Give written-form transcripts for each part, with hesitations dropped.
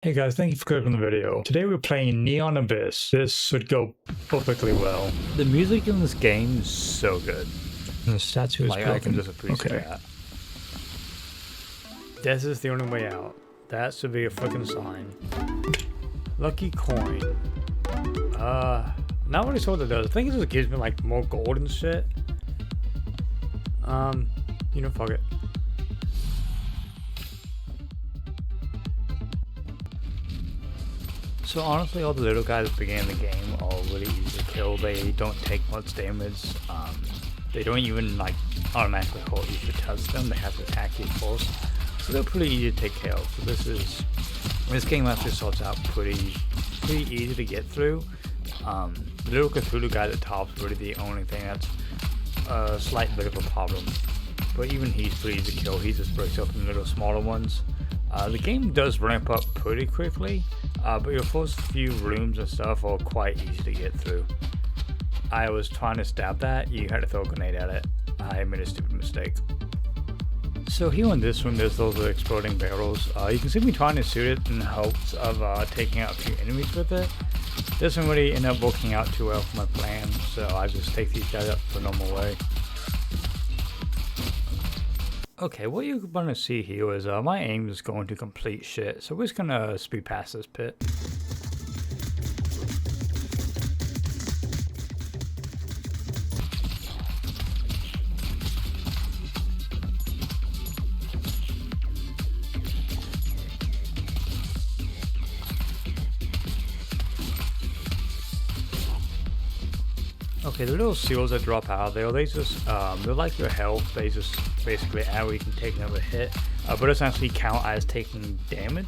Hey guys, thank you for clicking the video. Today we're playing Neon Abyss. This should go perfectly well. The music in this game is so good. And the statue is broken. I can just appreciate that. This is the only way out. That should be a fucking sign. Lucky coin. Not really sure what it does. I think it just gives me like more gold and shit. Fuck it. So honestly, all the little guys at the beginning of the game are really easy to kill. They don't take much damage. They don't even like automatically hurt you if you touch them. They have to attack you first. So they're pretty easy to take care of. So this game actually starts out pretty easy to get through. The little Cthulhu guy at the top is really the only thing that's a slight bit of a problem. But even he's pretty easy to kill. He just breaks up in little smaller ones. The game does ramp up pretty quickly, but your first few rooms and stuff are quite easy to get through. I was trying to stab that, you had to throw a grenade at it. I made a stupid mistake. So here in this room there's those exploding barrels. You can see me trying to shoot it in the hopes of taking out a few enemies with it. This doesn't really end up working out too well for my plan, so I just take these guys up the normal way. Okay, what you're going to see here is my aim is going to complete shit, so we're just going to speed past this pit. Okay, the little seals that drop out of there, they just, they're like your health. They just basically add where you can take another hit, but it doesn't actually count as taking damage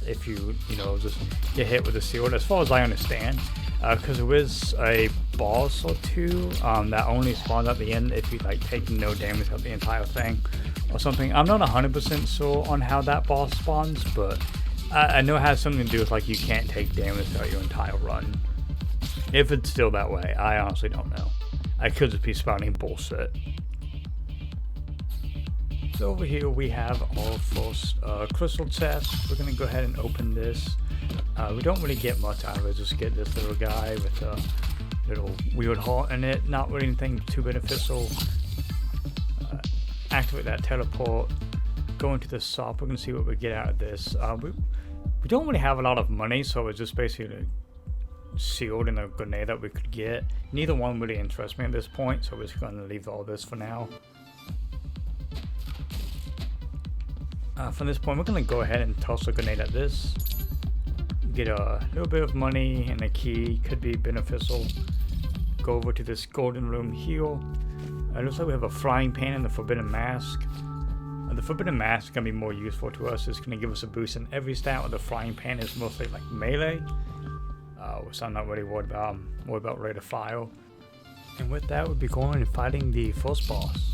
if you just get hit with a seal, as far as I understand, because there is a boss or two that only spawns at the end if you like take no damage out the entire thing or something. I'm not 100% sure on how that boss spawns, but I know it has something to do with like you can't take damage throughout your entire run. If it's still that way, I honestly don't know. I could just be spouting bullshit. So over here we have our first crystal chest. We're going to go ahead and open this. We don't really get much out of it, just get this little guy with a little weird heart in it. Not really anything too beneficial. Activate that teleport. Go into the shop. We're going to see what we get out of this. We don't really have a lot of money, so it's just basically shield and a grenade that we could get. Neither one really interests me at this point, so we're just going to leave all this for now. From this point, we're going to go ahead and toss a grenade at this. Get a little bit of money and a key, could be beneficial. Go over to this golden room here. It looks like we have a frying pan and the forbidden mask. The forbidden mask is going to be more useful to us. It's going to give us a boost in every stat, while the frying pan is mostly like melee. Which I'm not really worried about. I'm worried about rate of fire. And with that, we'll be going and fighting the first boss.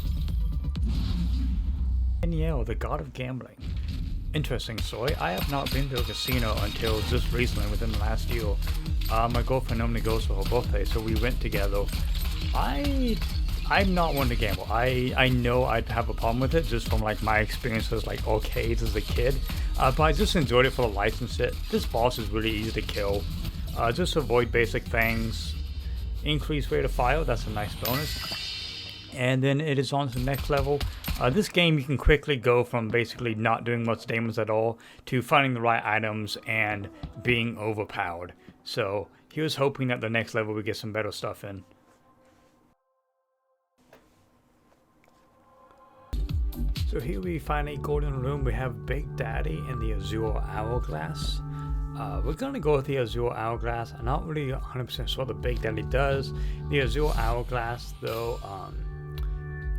Danielle, the god of gambling. Interesting story. I have not been to a casino until just recently, within the last year. My girlfriend normally goes for her birthday, so we went together. I'm not one to gamble. I know I'd have a problem with it just from like my experiences like arcades as a kid. But I just enjoyed it for the license it. This boss is really easy to kill. Just avoid basic things. Increase rate of fire, that's a nice bonus. And then it is on to the next level. This game you can quickly go from basically not doing much damage at all to finding the right items and being overpowered. So he was hoping that the next level we get some better stuff in. So here we find a golden room. We have Big Daddy and the Azure Hourglass. We're going to go with the Azure Hourglass. I'm not really 100% sure what the Big Daddy does. The Azure Hourglass, though,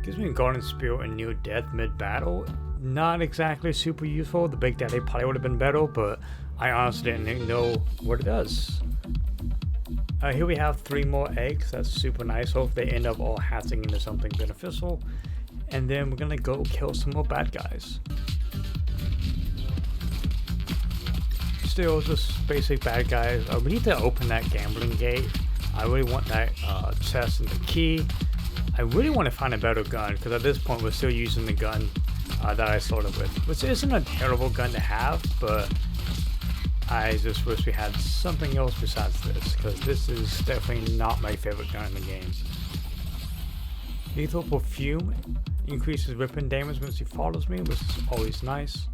gives me a Golden Spear and Near Death mid-battle. Not exactly super useful. The Big Daddy probably would have been better, but I honestly didn't know what it does. Here we have 3 more eggs. That's super nice. Hope they end up all hatching into something beneficial. And then we're going to go kill some more bad guys. Still just basic bad guys. We need to open that gambling gate. I really want that chest and the key. I really want to find a better gun, because at this point we're still using the gun that I started with, which isn't a terrible gun to have, but I just wish we had something else besides this, because this is definitely not my favorite gun in the game. Lethal Perfume increases weapon damage once he follows me, which is always nice.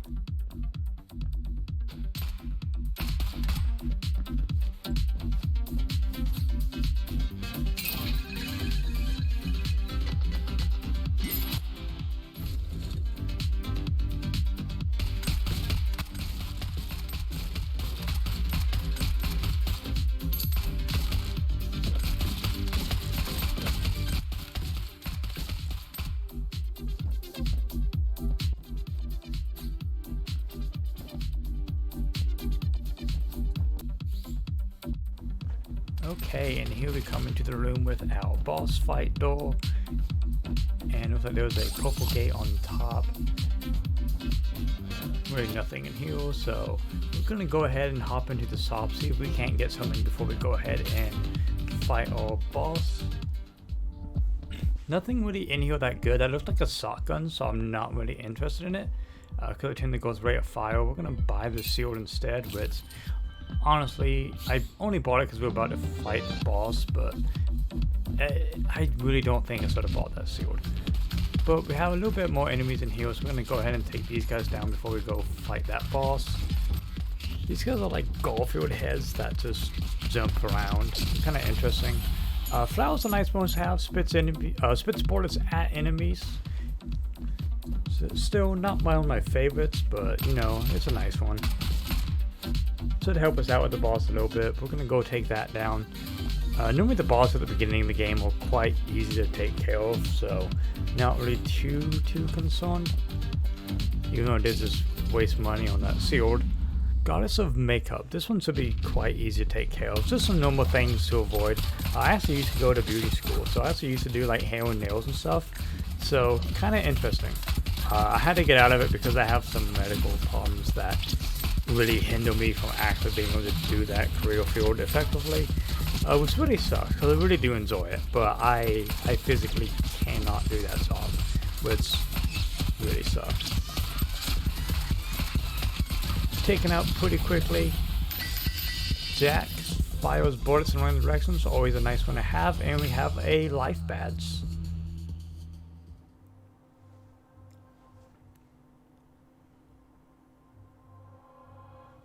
Okay, and here we come into the room with our boss fight door, and it looks like there's a purple gate on top. Really nothing in here, so we're gonna go ahead and hop into the shop, see if we can't get something before we go ahead and fight our boss. Nothing really in here that good. That looks like a shotgun, so I'm not really interested in it. Because it tends to go rate of fire. We're gonna buy the shield instead, which honestly, I only bought it because we were about to fight the boss, but I really don't think I should have bought that shield. But we have a little bit more enemies in here, so we're going to go ahead and take these guys down before we go fight that boss. These guys are like Garfield heads that just jump around. Kind of interesting. Flowers are nice ones to have. Spits bullets at enemies. So still not one of my favorites, but you know, it's a nice one. Should help us out with the boss a little bit. We're gonna go take that down. Normally the boss at the beginning of the game are quite easy to take care of, so not really too concerned. Even though it did just waste money on that shield. Goddess of Makeup. This one should be quite easy to take care of. Just some normal things to avoid. I actually used to go to beauty school, so I actually used to do like hair and nails and stuff. So kind of interesting. I had to get out of it because I have some medical problems that really hinder me from actually being able to do that career field effectively, which really sucks because I really do enjoy it, but I physically cannot do that job, which really sucks. Taken out pretty quickly. Jack fires bullets in random directions, always a nice one to have, and we have a life badge.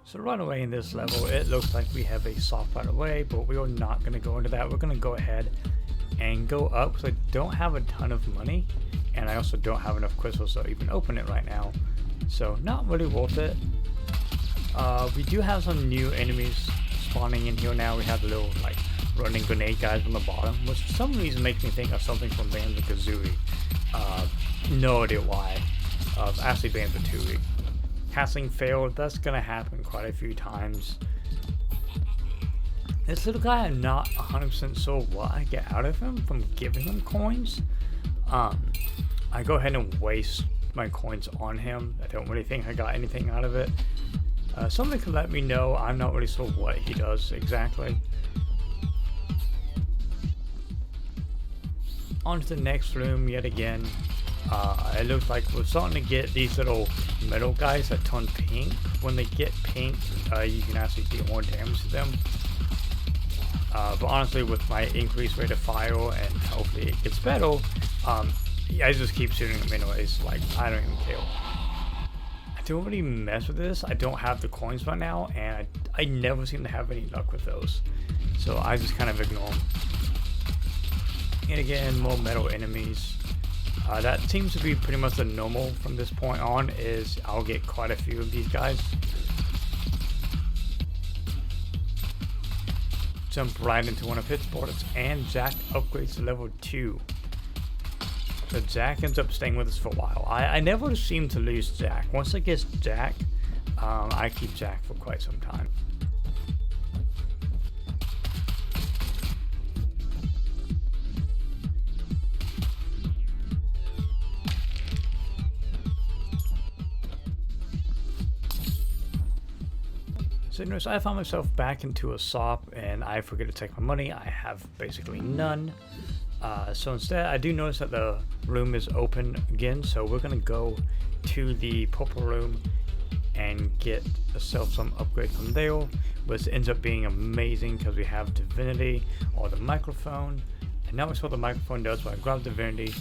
So right away in this level, it looks like we have a soft right away, but we are not going to go into that. We're going to go ahead and go up because I don't have a ton of money, and I also don't have enough crystals to even open it right now. So not really worth it. We do have some new enemies spawning in here now. We have the little like running grenade guys on the bottom, which for some reason makes me think of something from Banjo-Kazooie. No idea why. Actually Banjo-Tooie. Casting failed. That's gonna happen quite a few times. This little guy, I'm not 100% sure what I get out of him from giving him coins. I go ahead and waste my coins on him. I don't really think I got anything out of it. Somebody can let me know. I'm not really sure what he does exactly. On to the next room yet again. It looks like we're starting to get these little metal guys that turn pink. When they get pink, you can actually deal more damage to them. But honestly, with my increased rate of fire and hopefully it gets better, I just keep shooting them anyways. Like, I don't even care. I don't really mess with this. I don't have the coins right now, and I never seem to have any luck with those. So I just kind of ignore them. And again, more metal enemies. That seems to be pretty much the normal from this point on, is I'll get quite a few of these guys. Jump right into one of his bullets, and Jack upgrades to level 2. So Jack ends up staying with us for a while. I never seem to lose Jack. Once I get Jack, I keep Jack for quite some time. So anyways, I found myself back into a shop and I forget to take my money. I have basically none. So instead, I do notice that the room is open again. So we're going to go to the purple room and get ourselves some upgrade from there, which ends up being amazing because we have Divinity or the microphone. And now we see what the microphone does. So I grab Divinity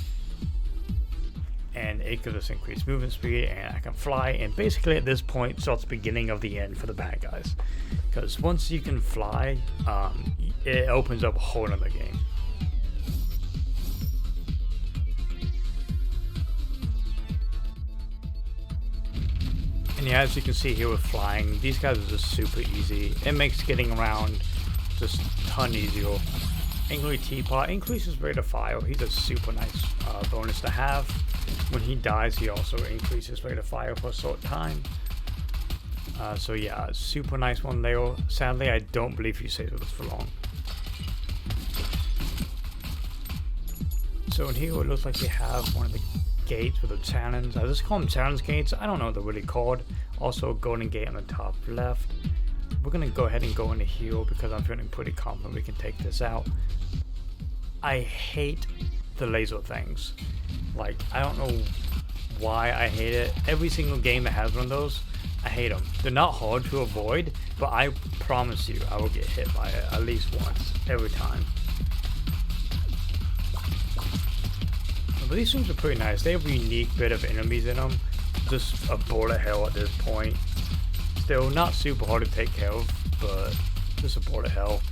and it gives us increased movement speed and I can fly, and basically at this point starts the beginning of the end for the bad guys, because once you can fly, it opens up a whole nother game. And yeah, as you can see here with flying, these guys are just super easy. It makes getting around just a ton easier. Angry Teapot increases rate of fire. He's a super nice bonus to have. When he dies, he also increases rate of fire for a short time. So yeah, super nice one there. Sadly, I don't believe he stays with us for long. So in here, it looks like we have one of the gates with the challenge. I just call them challenge gates. I don't know what they're really called. Also, golden gate on the top left. We're gonna go ahead and go into here because I'm feeling pretty confident we can take this out. I hate the laser things. Like, I don't know why I hate it. Every single game that has one of those, I hate them. They're not hard to avoid, but I promise you I will get hit by it at least once every time. But these things are pretty nice. They have a unique bit of enemies in them. Just a bullet hell at this point. Still not super hard to take care of, but just a bullet hell.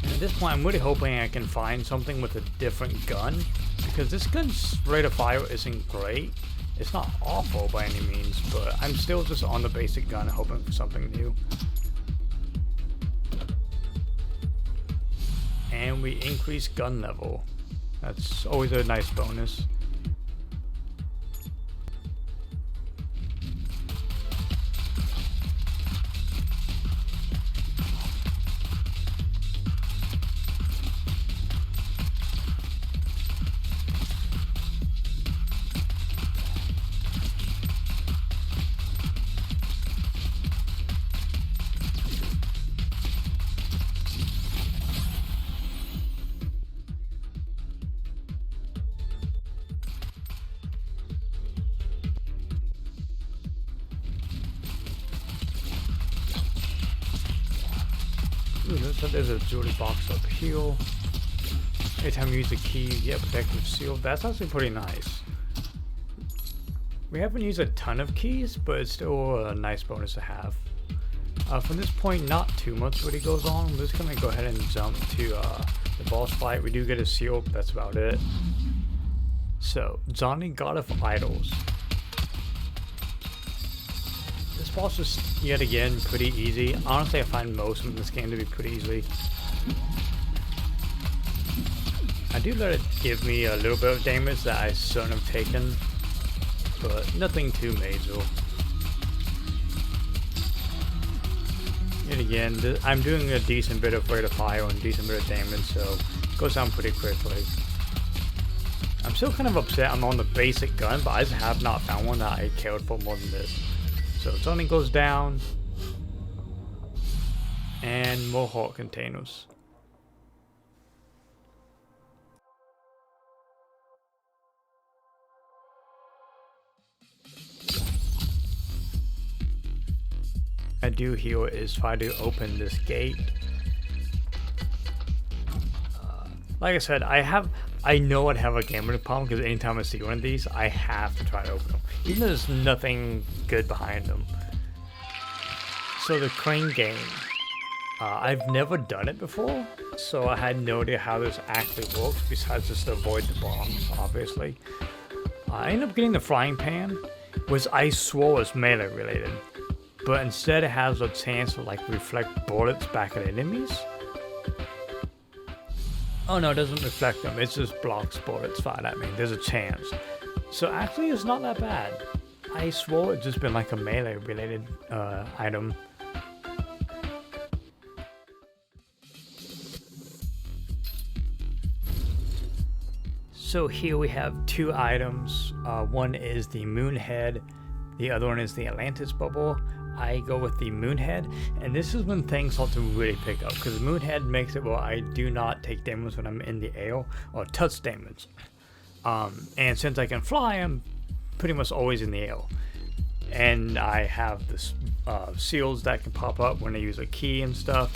And at this point, I'm really hoping I can find something with a different gun, because this gun's rate of fire isn't great. It's not awful by any means, but I'm still just on the basic gun hoping for something new. And we increase gun level. That's always a nice bonus. So there's a jewelry box up here. Anytime you use a key, you get protective seal. That's actually pretty nice. We haven't used a ton of keys, but it's still a nice bonus to have. From this point, not too much really goes on. I'm just gonna go ahead and jump to the boss fight. We do get a seal, but that's about it. So, Johnny God of Idols. This boss is, yet again, pretty easy. Honestly, I find most of this game to be pretty easy. I do let it give me a little bit of damage that I shouldn't have taken, but nothing too major. Yet again, I'm doing a decent bit of rate of fire and a decent bit of damage, so it goes down pretty quickly. I'm still kind of upset I'm on the basic gun, but I just have not found one that I cared for more than this. So something goes down, and more heart containers. I do here is try to open this gate. Like I said, I know I'd have a gambling problem because anytime I see one of these, I have to try to open them, even though there's nothing good behind them. So the crane game, I've never done it before, so I had no idea how this actually works besides just to avoid the bombs, obviously. I ended up getting the frying pan, which I swore was melee related, but instead it has a chance to like reflect bullets back at enemies. Oh no, it doesn't reflect them, it just blocks bullets fired at me. There's a chance. So actually it's not that bad. I swore it's just been like a melee related item. So here we have two items. One is the moon head, the other one is the Atlantis bubble. I go with the Moonhead, and this is when things start to really pick up, because Moonhead makes it where I do not take damage when I'm in the air, or touch damage. And since I can fly, I'm pretty much always in the air. And I have this seals that can pop up when I use a key and stuff.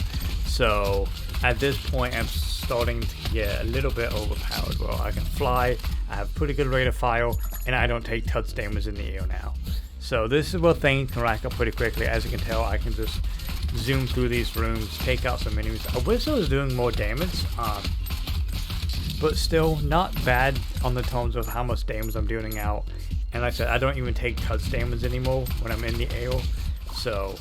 So at this point, I'm starting to get a little bit overpowered. Well, I can fly, I have pretty good rate of fire, and I don't take touch damage in the air now. So this is where things can rack up pretty quickly. As you can tell, I can just zoom through these rooms, take out some enemies. I wish I was doing more damage, but still not bad on the terms of how much damage I'm dealing out. And like I said, I don't even take touch damage anymore when I'm in the air. So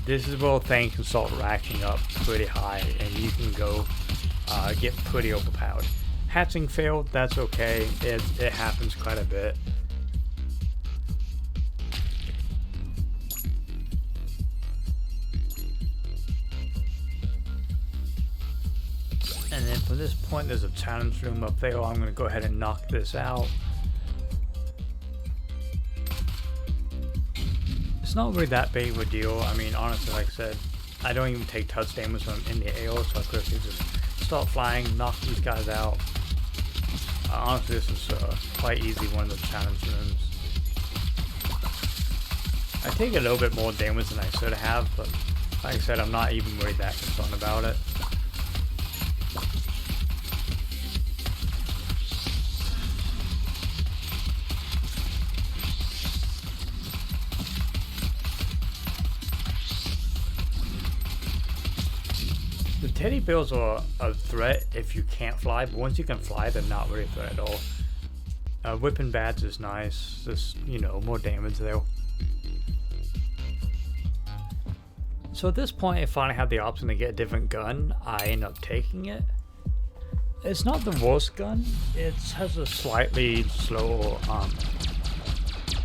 this is where things can start racking up pretty high, and you can go get pretty overpowered. Hatching failed, that's okay. It happens quite a bit. And then from this point, there's a challenge room up there. I'm going to go ahead and knock this out. It's not really that big of a deal. I mean, honestly, like I said, I don't even take touch damage when I'm in the air, so I quickly just start flying, knock these guys out. Honestly, this is quite easy, one of the challenge rooms. I take a little bit more damage than I should have, but like I said, I'm not even really that concerned about it. The teddy bears are a threat if you can't fly, but once you can fly, they're not really a threat at all. Whipping bats is nice, just, you know, more damage there. So at this point, I finally had the option to get a different gun. I end up taking it. It's not the worst gun, it has a slightly slower,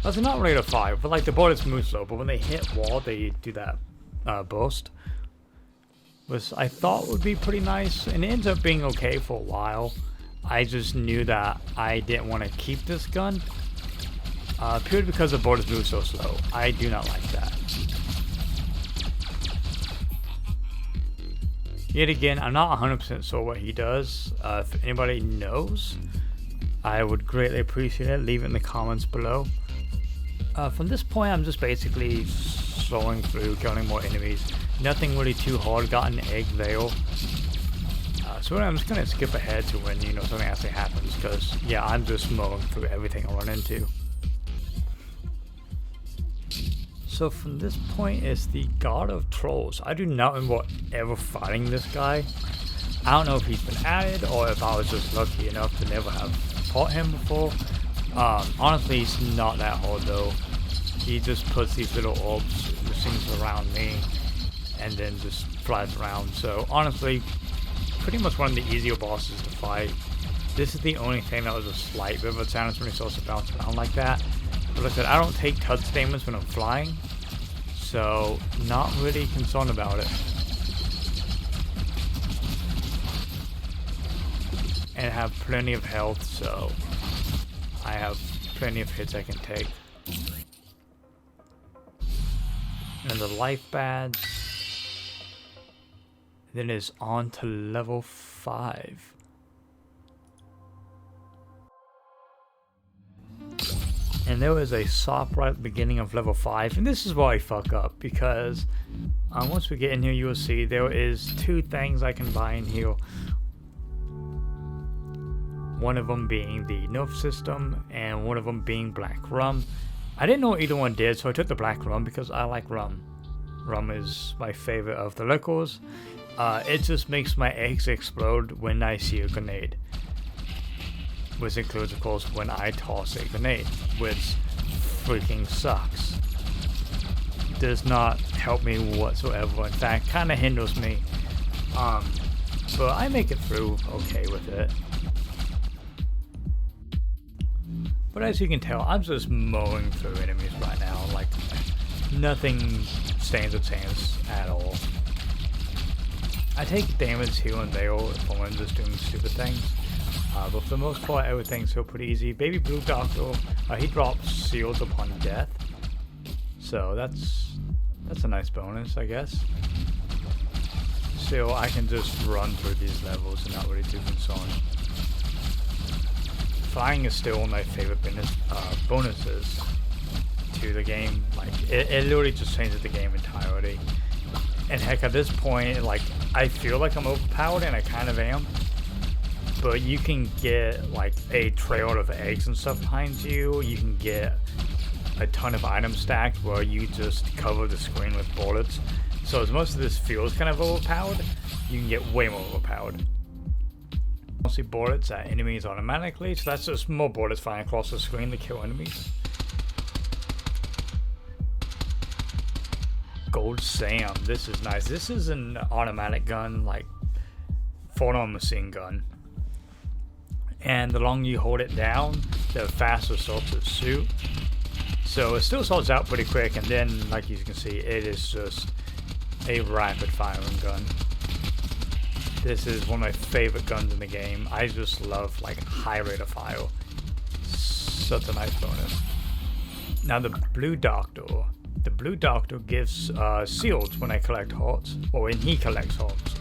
it's not rate of fire, but like the bullets move slow, but when they hit wall, they do that burst. Which I thought would be pretty nice, and it ends up being okay for a while. I just knew that I didn't want to keep this gun, purely because the bullets move so slow. I do not like that. Yet again, I'm not 100% sure what he does. If anybody knows, I would greatly appreciate it. Leave it in the comments below. From this point, I'm just basically slowing through, killing more enemies. Nothing really too hard. Got an egg there. So I'm just gonna skip ahead to when, you know, something actually happens, because yeah, I'm just mowing through everything I run into. So from this point, it's the God of Trolls. I do not remember ever fighting this guy. I don't know if he's been added or if I was just lucky enough to never have fought him before. Honestly, he's not that hard though. He just puts these little orbs, things around me, and then just flies around. So honestly, pretty much one of the easier bosses to fight. This is the only thing that was a slight bit of a challenge when he starts to bounce around like that. But like I said, I don't take touch damage when I'm flying, so not really concerned about it. And I have plenty of health, so I have plenty of hits I can take. And the life badge. Then it's on to level 5. And there was a stop right at the beginning of level 5, and this is why I fuck up, because once we get in here, you will see there is 2 things I can buy in here. One of them being the nerf system, and one of them being black rum. I didn't know what either one did, so I took the black rum because I like rum. Rum is my favorite of the liquors. It just makes my eggs explode when I see a grenade. Which includes, of course, when I toss a grenade, which freaking sucks. Does not help me whatsoever. In fact, kind of hinders me. But I make it through okay with it. But as you can tell, I'm just mowing through enemies right now. Like, nothing stands a chance at all. I take damage here and there if I'm just doing stupid things. But for the most part, everything's still pretty easy. Baby Blue Doctor, he drops shields upon death. So that's That's a nice bonus, I guess. Still, I can just run through these levels and not really too concerned. Flying is still one of my favorite bonuses to the game. Like, it literally just changes the game entirely. And heck, at this point, like, I feel like I'm overpowered, and I kind of am. But you can get, like, a trail of eggs and stuff behind you. You can get a ton of items stacked where you just cover the screen with bullets. So as most of this feels kind of overpowered, you can get way more overpowered. Mostly bullets at enemies automatically, so that's just more bullets flying across the screen to kill enemies. Gold Sam, this is nice. This is an automatic gun, like full-on machine gun. And the longer you hold it down, the faster it starts to shoot. So it still sorts out pretty quick, and then, like you can see, it is just a rapid firing gun. This is one of my favorite guns in the game. I just love, like, high rate of fire. Such a nice bonus. Now the Blue Doctor. The Blue Doctor gives shields when I collect hearts, or when he collects hearts.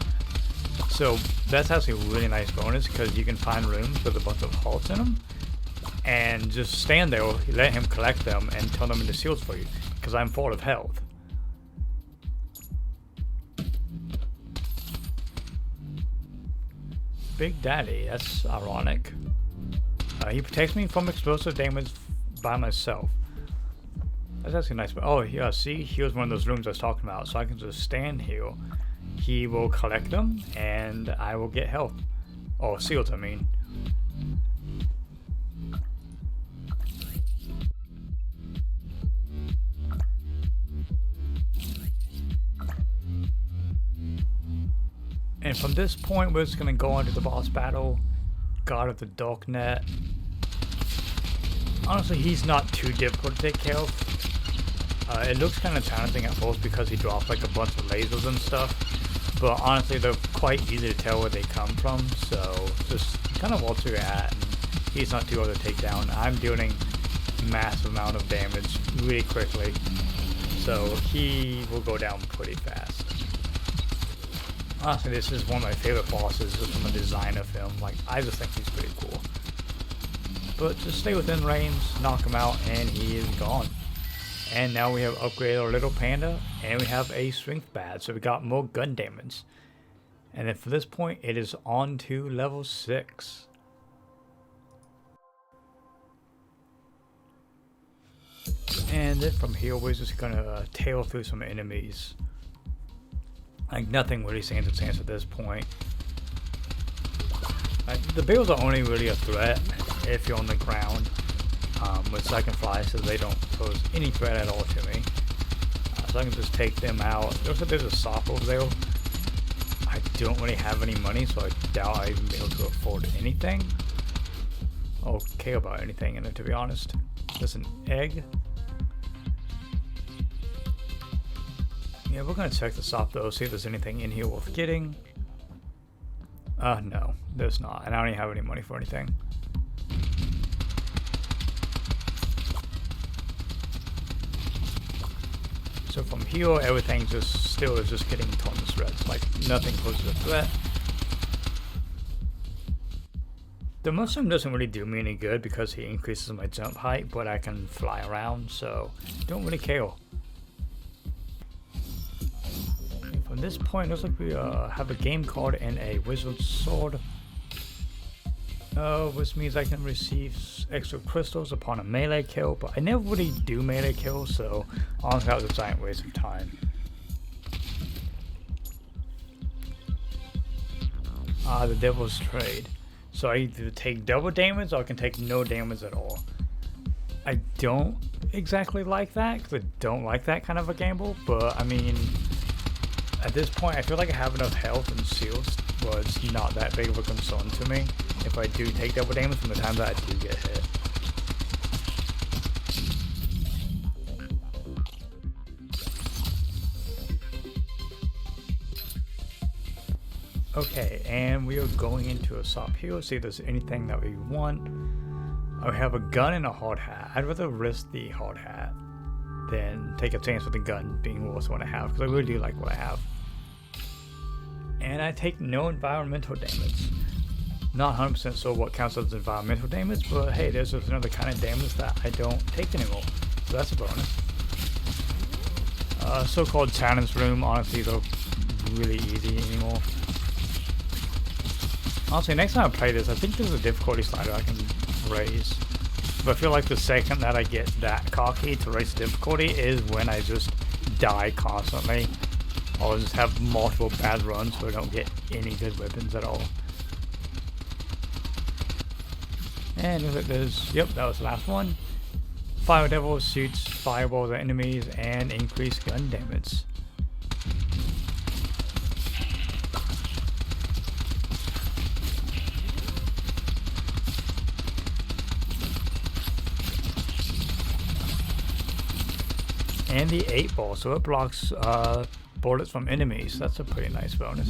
So that's actually a really nice bonus, because you can find rooms with a bunch of hearts in them, and just stand there, let him collect them, and turn them into shields for you, because I'm full of health. Big Daddy, that's ironic. He protects me from explosive damage by myself. That's actually nice. Oh, yeah, see, here's one of those rooms I was talking about, so I can just stand here. He will collect them, and I will get health. Or shields, I mean. And from this point, we're just going to go into the boss battle. God of the Darknet. Honestly, he's not too difficult to take care of. It looks kind of challenging at first because he drops like a bunch of lasers and stuff. But honestly, they're quite easy to tell where they come from. So just kind of watch where you're at. And he's not too hard to take down. I'm dealing massive amount of damage really quickly. So he will go down pretty fast. Honestly, this is one of my favorite bosses just from a design of him. Like, I just think he's pretty cool. But just stay within range, knock him out, and he is gone. And now we have upgraded our little panda, and we have a strength badge, so we got more gun damage. And then for this point, it is on to level 6. And then from here, we're just gonna tail through some enemies. Like, nothing really stands a chance at this point. Like, the bears are only really a threat if you're on the ground. With second fly, so they don't pose any threat at all to me. So I can just take them out. Looks like there's a shop over there. I don't really have any money, so I doubt I'll even be able to afford anything. Or care about anything in it, to be honest. There's an egg. Yeah, we're gonna check the shop though, see if there's anything in here worth getting. No, there's not, and I don't even have any money for anything. So from here, everything still is just getting torn to shreds. Like, nothing poses a threat. The mushroom doesn't really do me any good because he increases my jump height, but I can fly around, so don't really care. And from this point, it looks like we have a game card and a wizard's sword. Which means I can receive extra crystals upon a melee kill, but I never really do melee kills, so honestly that was a giant waste of time. The Devil's Trade. So I either take double damage or I can take no damage at all. I don't exactly like that, because I don't like that kind of a gamble, but I mean, at this point I feel like I have enough health and shields where it's not that big of a concern to me if I do take double damage from the time that I do get hit. Okay, and we are going into a shop here, see if there's anything that we want. I have a gun and a hard hat. I'd rather risk the hard hat. than take a chance with the gun being worth what I have, because I really do like what I have. And I take no environmental damage. Not 100% sure what counts as environmental damage, but hey, there's just another kind of damage that I don't take anymore. So that's a bonus. So-called challenge room, honestly, they're really easy anymore. Honestly, next time I play this, I think there's a difficulty slider I can raise. But I feel like the second that I get that cocky to raise the difficulty is when I just die constantly. Or just have multiple bad runs so I don't get any good weapons at all. And look at this. Yep, that was the last one. Fire Devil shoots fireballs at enemies and increased gun damage. And the 8-ball, so it blocks bullets from enemies. That's a pretty nice bonus.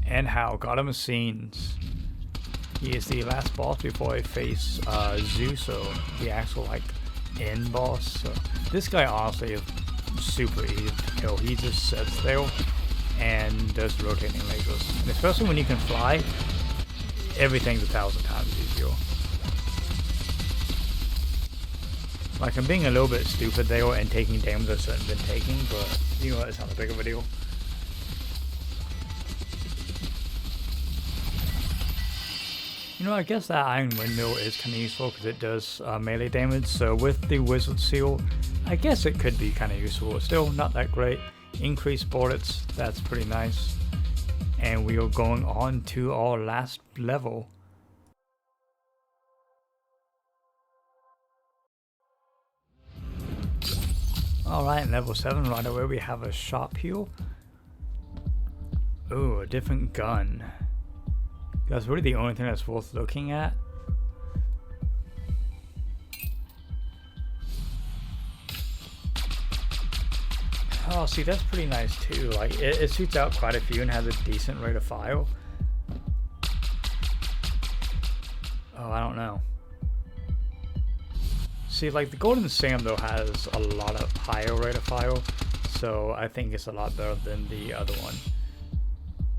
And how God of Machines. He is the last boss before I face Zeus, or the actual like end boss. So this guy honestly is super easy to kill. He just sits there and does rotating lasers. And especially when you can fly, everything's 1,000 times easier. Like, I'm being a little bit stupid there and taking damage I shouldn't have been taking, but you know what, it's not a big of a deal. You know, I guess that Iron Windmill is kind of useful because it does melee damage, so with the Wizard Seal, I guess it could be kind of useful. Still not that great. Increased bullets, that's pretty nice. And we are going on to our last level. Alright, level 7, right away we have a sharp heal. Ooh, a different gun. That's really the only thing that's worth looking at. Oh, see, that's pretty nice too. Like, it shoots out quite a few and has a decent rate of fire. Oh, I don't know. See, like, the Golden Sam, though, has a lot of higher rate of fire, so I think it's a lot better than the other one.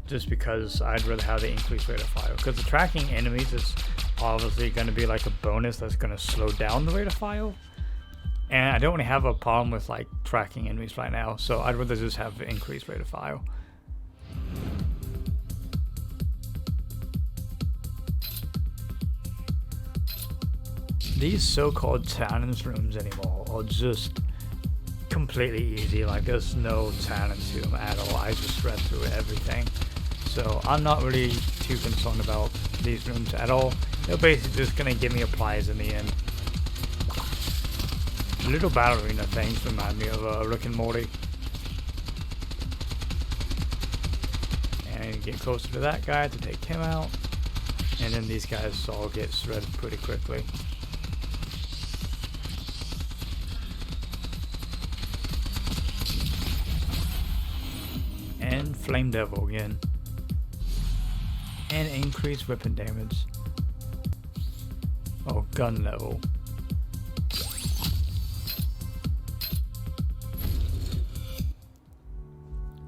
Just because I'd rather have the increased rate of fire. Because the tracking enemies is obviously going to be like a bonus that's going to slow down the rate of fire. And I don't really have a problem with, like, tracking enemies right now, so I'd rather just have the increased rate of fire. These so-called challenge rooms anymore are just completely easy. Like, there's no challenge to them at all. I just read through everything. So I'm not really too concerned about these rooms at all. They're basically just going to give me a prize in the end. Little ballerina things remind me of Rick and Morty. And get closer to that guy to take him out. And then these guys all get shredded pretty quickly. And Flame Devil again. And increased weapon damage. Oh, gun level.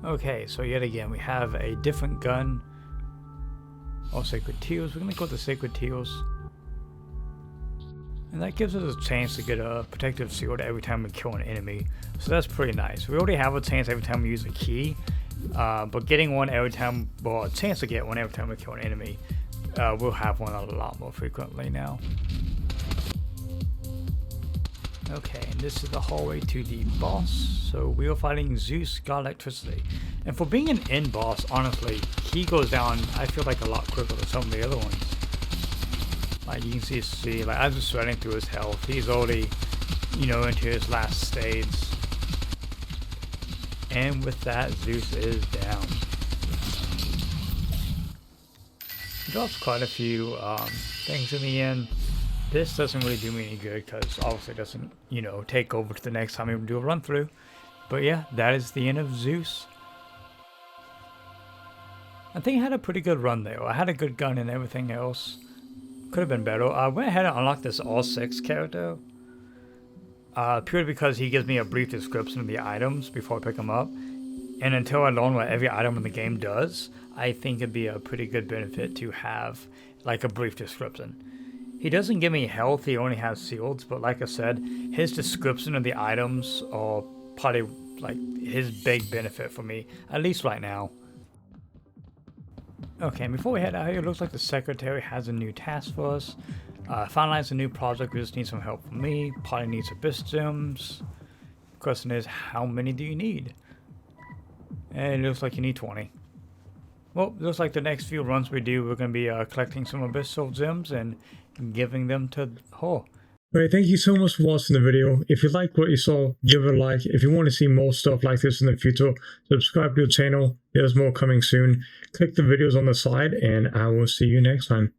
Okay, so yet again we have a different gun. Oh, Sacred Teals. We're gonna go with the Sacred Teals. And that gives us a chance to get a protective shield every time we kill an enemy. So that's pretty nice. We already have a chance every time we use a key. But getting one every time, well, a chance to get one every time we kill an enemy, we'll have one a lot more frequently now. Okay, and this is the hallway to the boss. So we are fighting Zeus, God Electricity. And for being an end boss, honestly, he goes down, I feel like, a lot quicker than some of the other ones. Like, you can see, like, I'm just sweating through his health. He's already, you know, into his last stage. And with that, Zeus is down. He drops quite a few things in the end. This doesn't really do me any good because obviously it doesn't, you know, take over to the next time we do a run through. But yeah, that is the end of Zeus. I think I had a pretty good run there. I had a good gun and everything else. Could have been better. I went ahead and unlocked this all 6 character. purely because he gives me a brief description of the items before I pick them up. And until I learn what every item in the game does, I think it'd be a pretty good benefit to have like a brief description. He doesn't give me health, he only has shields, but like I said, his description of the items are probably like his big benefit for me, at least right now. Okay, and before we head out here, it looks like the secretary has a new task for us. Finalize a new project, we just need some help from me. Probably need some abyss gems. Question is, how many do you need? And it looks like you need 20. Well, it looks like the next few runs we do, we're going to be collecting some abyssal gems and giving them to Ho. Alright, thank you so much for watching the video. If you like what you saw, give it a like. If you want to see more stuff like this in the future, subscribe to the channel. There's more coming soon. Click the videos on the side, and I will see you next time.